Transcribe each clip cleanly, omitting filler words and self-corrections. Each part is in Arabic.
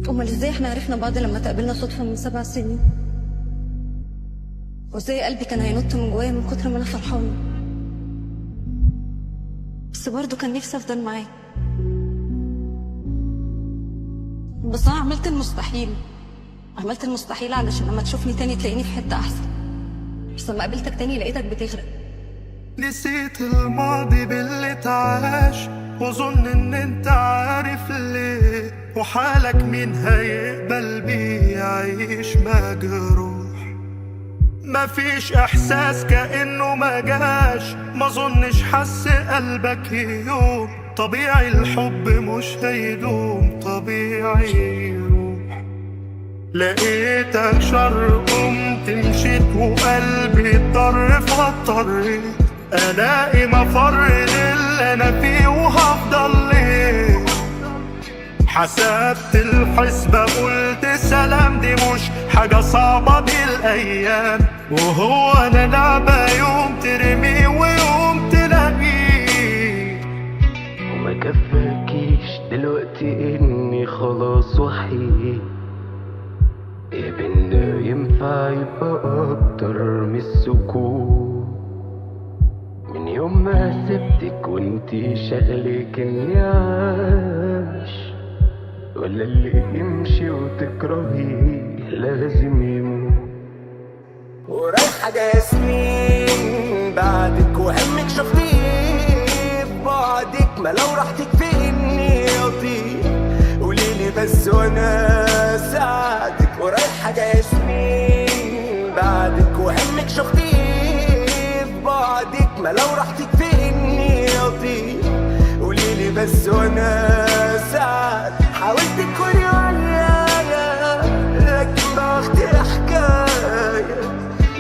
امال ازاي احنا عرفنا بعض لما تقابلنا صدفه من 7 سنين؟ وازاي قلبي كان هينط من جوايا من كتر ما انا فرحانه؟ بس برضه كان نفسي افضل معاك. بس انا عملت المستحيل علشان لما تشوفني تاني تلاقيني في حته احسن. بس لما قابلتك تاني لقيتك بتغرق. نسيت الماضي باللي اتعاش، واظن ان انت عارف ليه، وحالك مين هيقبل بيه يعيش مجروح. مفيش احساس كأنه ما جاش، ما ظنش حس قلبك يوم. طبيعي الحب مش هيدوم، طبيعي يروح. لقيتك شر قمت مشيت، وقلبي اضطر فاضطريت الاقي مفر للي انا فيه وهفضل ليه. حسبت الحسبة قلت سلام، دي مش حاجة صعبة دي الأيام، وهو أنا لعبة يوم ترمي ويوم تلاقيه. وما كفاكيش دلوقتي إني خلاص وحيد، يا بنا ينفع يبقى أكتر من السكوت. من يوم ما سبتك وانتي شغلك إني عاش، ولا اللي يمشي وتكرهيه لازم يموت. ورايحة جاية سنين بعدك وهمك شفتيه في بعدك، ما لو راحتك في اني اطير قوليلي بس وانا ساعدك. ورايحة جاية سنين بعدك وهمك شفتيه في بعدك، ما لو راحتك في اني اطير قوليلي بس وانا ساعدك. حاولت تكوني ويايا لكن باختي حكاية،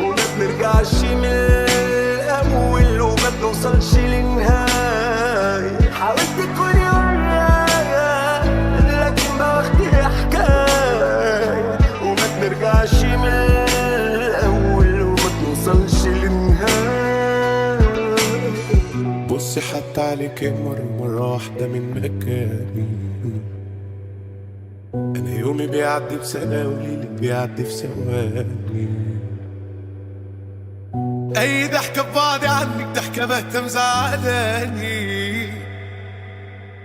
وما بنرجعش من الأول وما بنوصلش للنهاية. حاولت تكوني ويايا لكن باختي حكاية، وما بنرجعش من الأول وما بنوصلش للنهاية. بصي حتى عليك مرة واحدة من مكاني، أنا يومي بيعدي بسنة وليلي بيعدي في ثواني. أي ضحكة ببعدي عنك ضحكة بهتة مزعلاني،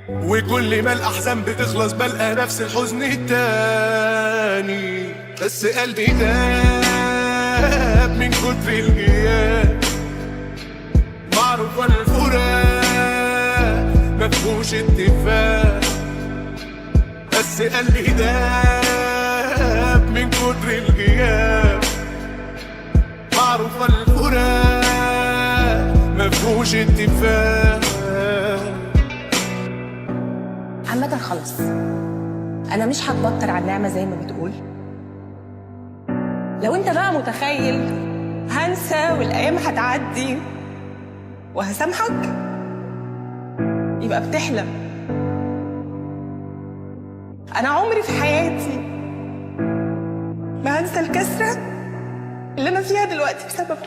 وكل ما الأحزان بتخلص بلقى نفس الحزن التاني. بس قلبي داب من كتر الغياب، معروف ولا الفراق مفهوش اتفاق. بس قلبي داب من كتر الغياب، معروف ولا الفراق مفهوش اتفاق. عامة خلاص أنا مش هتبطر على النعمة زي ما بتقول. لو أنت بقى متخيل هنسى والأيام هتعدي وهسامحك، يبقى بتحلم. أنا عمري في حياتي ما هنسى الكسرة اللي أنا فيها دلوقتي بسببك.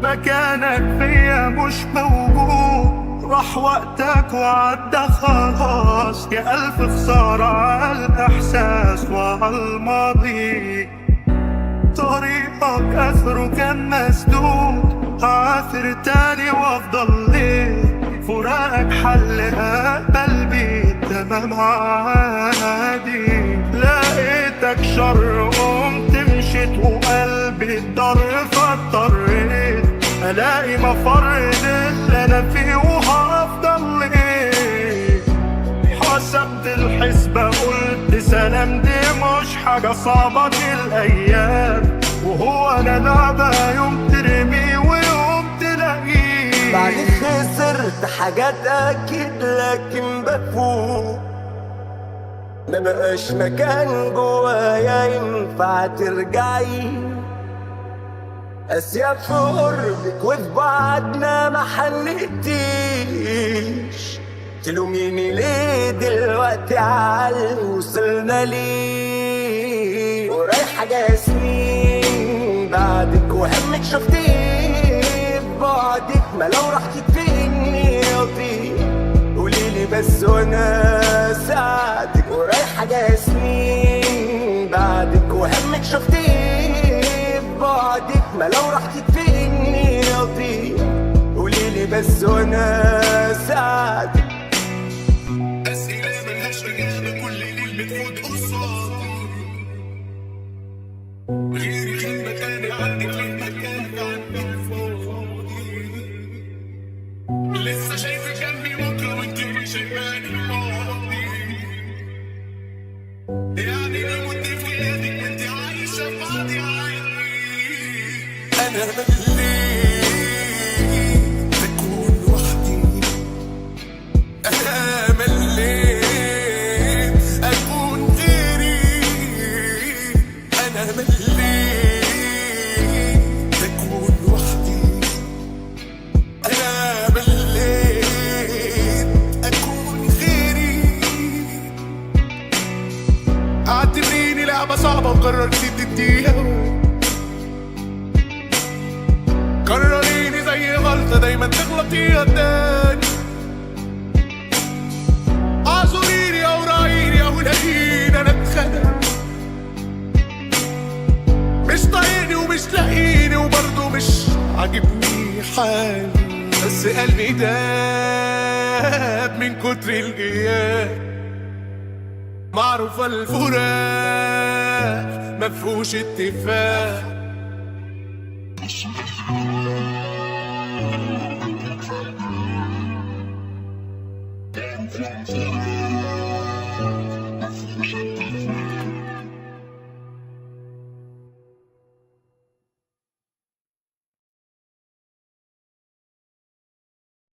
مكانك فيا مش موجود، راح وقتك وعدى خلاص. يا ألف خسارة على الإحساس وعلى الماضي، طريقك أثره كان مسدود. هعافر تاني وأفضل ليه، فراقك حل أقبل بيه تمام عادي. لقيتك شر قمت مشيت، وقلبي اتضر فاضطريت الاقي مفر للي انا فيه وهفضل ليه. حسبت الحسبة قلت سلام، دي مش حاجة صعبة دي الأيام، وهو أنا لعبة يوم ترمي ويوم تلاقيه. بعدك خسرت حاجات أكيد لكن بفوق، ما بقاش مكان جوايا ينفع ترجعي. أسياب في قربك وفي بعدنا ما حنقتيش، تلوميني ليه دلوقتي عاللي وصلنا ليه. ورايحة جاية سنين بعدك وهمك شفتيه في بعدك، ما لو راحتك في إني أطير قوليلي بس وأنا ساعدك. ورايحة جاية سنين وهمك شفتيه ببعدك، ما لو رح تكفيني اضيع قوليلي بس وانا ساعدك. أسئلة ملهاش إجابة كل ليل بتفوت قصادي، غيري خلبة تاني عندك ليه مكان عندك فاضي، لسه شايفك جنبي بكرة وانتي مش شايفاني الماضي، يعني لو كنت في ايدك وانتي عايشة في بعضي عادي. أنا مليت أكون وحدي، أنا مليت أكون غيري، أنا مليت أكون وحدي، أنا مليت أكون غيري. اعتبريني لعبة صعبة وقررتي تديها، كرريني زي غلطة دايما تغلطيها تاني، اعذريني او راعيني او لاقيني انا اتخدع، مش طايقني ومش لاقيني وبرضه مش عاجبني حالي، بس قلبي داب من كتر الغياب، معروفة الفراق مفهوش اتفاق. Damn,